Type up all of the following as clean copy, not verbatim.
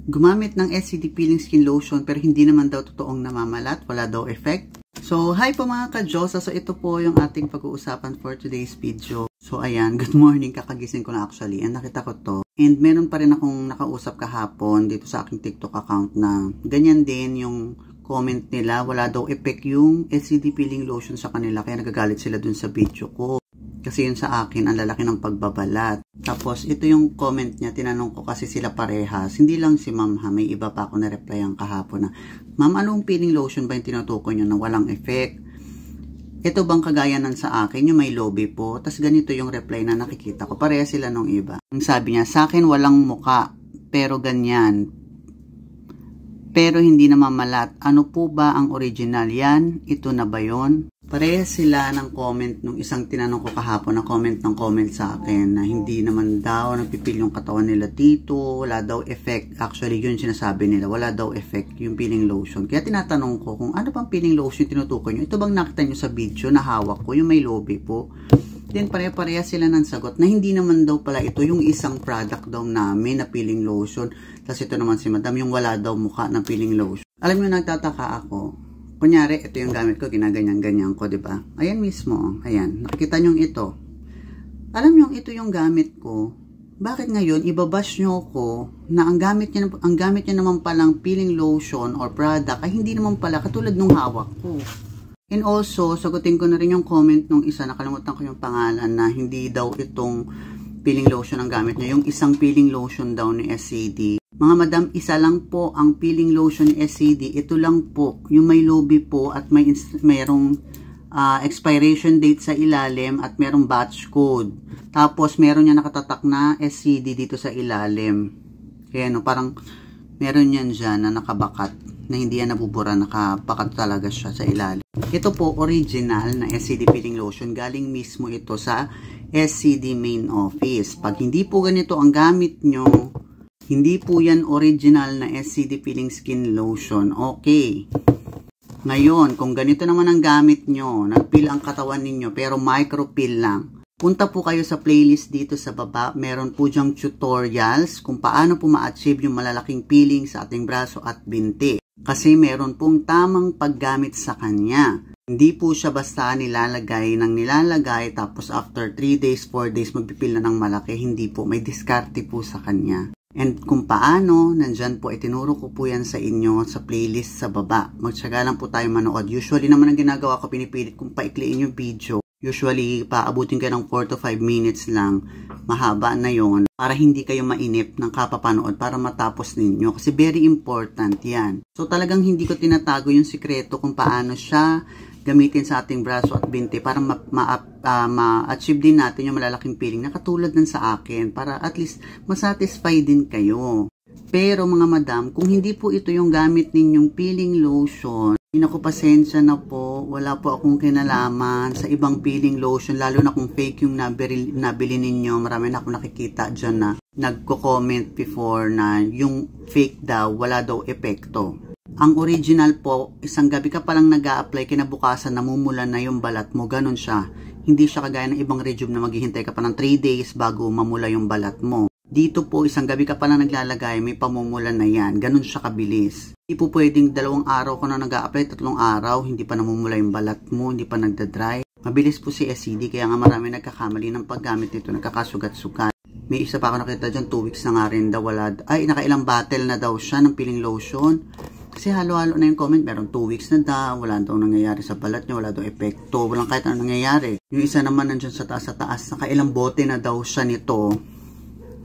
gumamit ng SCD Peeling Skin Lotion pero hindi naman daw totoong namamalat, wala daw effect. So, hi po mga ka-Diyosa. So, ito po yung ating pag-uusapan for today's video. So, ayan, good morning. Kakagising ko na actually. And nakita ko to. And meron pa rin akong nakausap kahapon dito sa aking TikTok account na ganyan din yung comment nila. Wala daw effect yung SCD Peeling Lotion sa kanila. Kaya nagagalit sila dun sa video ko. Kasi yun sa akin, ang lalaki ng pagbabalat. Tapos, ito yung comment niya. Tinanong ko kasi sila parehas. Hindi lang si ma'am ha. May iba pa ako na-replyan kahapon na, ma'am, anong peeling lotion ba yung tinutukoy nyo na walang effect? Ito bang kagaya ng sa akin, yung may lobby po? Tapos ganito yung reply na nakikita ko. Parehas sila nung iba. Ang sabi niya, sa akin walang muka, pero ganyan. Pero hindi naman malat. Ano po ba ang original yan? Ito na ba yun? Parehas sila ng comment nung isang tinanong ko kahapon na comment sa akin na hindi naman daw nagpipil yung katawan nila dito, wala daw effect. Actually, yun sinasabi nila, wala daw effect yung peeling lotion. Kaya tinatanong ko kung ano pang peeling lotion tinutukoy nyo. Ito bang nakita nyo sa video na hawak ko, yung may lobby po? Then pareha sila ng sagot na hindi naman daw pala ito yung isang product daw namin na peeling lotion. Tapos ito naman si madam, yung wala daw mukha na peeling lotion. Alam nyo, nagtataka ako. Kunyari, ito yung gamit ko, ginaganyan-ganyan ko, diba? Ayan mismo, ayan. Nakikita nyo ito. Alam nyo, ito yung gamit ko. Bakit ngayon, ibabash nyo ko na ang gamit niya naman palang peeling lotion or product ay hindi naman pala katulad nung hawak ko. And also, sagutin ko na rin yung comment nung isa, nakalimutan ko yung pangalan na hindi daw itong peeling lotion ang gamit niya. Yung isang peeling lotion daw ni SCD. Mga madam, isa lang po ang peeling lotion ni SCD. Ito lang po, yung may lobby po at mayroong expiration date sa ilalim at merong batch code. Tapos, meron niya nakatatak na SCD dito sa ilalim. Kaya no, parang meron yan dyan na nakabakat na hindi yan nabubura, nakabakat talaga siya sa ilalim. Ito po, original na SCD peeling lotion. Galing mismo ito sa SCD main office. Pag hindi po ganito ang gamit nyo, hindi po yan original na SCD peeling skin lotion. Okay. Ngayon, kung ganito naman ang gamit nyo, nagpeel ang katawan ninyo, pero micropeel lang. Punta po kayo sa playlist dito sa baba. Meron po dyang tutorials kung paano po ma-achieve yung malalaking peeling sa ating braso at binti. Kasi meron pong tamang paggamit sa kanya. Hindi po siya basta nilalagay tapos after 3 days, 4 days magpipil na ng malaki. Hindi po. May diskarte po sa kanya. And kung paano, nandyan po, itinuro ko po yan sa inyo sa playlist sa baba. Magtsaga lang po tayo manood. Usually naman ang ginagawa ko, pinipilit kong paikliin yung video. Usually, paabutin kayo ng 4 to 5 minutes lang. Mahaba na yon para hindi kayo mainip ng kapapanood para matapos ninyo. Kasi very important yan. So talagang hindi ko tinatago yung sikreto kung paano siya gamitin sa ating braso at binti para ma-achieve din natin yung malalaking peeling na katulad ng sa akin para at least masatisfy din kayo. Pero mga madam, kung hindi po ito yung gamit ninyong peeling lotion, pasensya na po, wala po akong kinalaman sa ibang peeling lotion, lalo na kung fake yung nabili ninyo. Marami na akong nakikita dyan na nagko-comment before na yung fake daw, wala daw epekto. Ang original po, isang gabi ka palang nag-a-apply, kinabukasan namumulan na yung balat mo, ganun siya. Hindi siya kagaya ng ibang regimen na maghihintay ka pa ng 3 days bago mamula yung balat mo. Dito po, isang gabi ka palang naglalagay, may pamumulan na yan. Ganun siya kabilis. Hindi po pwedeng 2 araw ko na nag-a-apply, 3 araw, hindi pa namumula yung balat mo, hindi pa nagda-dry. Mabilis po si SCD, kaya nga marami nagkakamali ng paggamit nito, nagkakasugat-sugat. May isa pa ako nakita dyan, 2 weeks na nga rin daw, nakailang bottle na daw siya ng peeling lotion. Kasi halo-halo na yung comment, meron 2 weeks na daw, wala daw nangyayari sa balat niya, wala daw epekto, walang kahit anong nangyayari. Yung isa naman nandyan sa taas, nakailang bote na daw siya nito,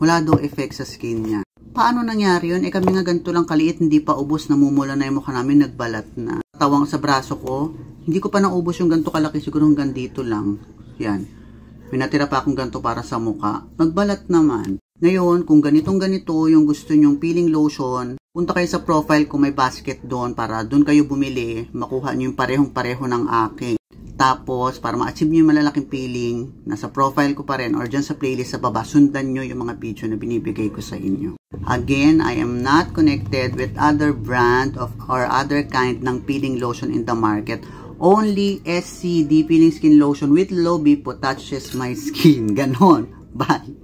wala daw effect sa skin niya. Paano nangyari yun? Kami nga ganito lang kaliit, hindi pa ubos, namumula na yung mukha namin, nagbalat na. Tawang sa braso ko, hindi ko pa naubos yung ganito kalaki, siguro hanggang dito lang. Yan. May natira pa akong ganito para sa mukha, nagbalat naman. Ngayon, kung ganito yung gusto nyong peeling lotion, punta kayo sa profile ko, may basket doon para doon kayo bumili, makuha nyo yung parehong-pareho ng akin. Tapos, para ma-achieve nyo yung malalaking peeling, nasa profile ko pa rin or dyan sa playlist sa baba, sundan nyo yung mga video na binibigay ko sa inyo. Again, I am not connected with other brand or other kind ng peeling lotion in the market. Only SCD peeling skin lotion with low BPO touches my skin. Ganon. Bye.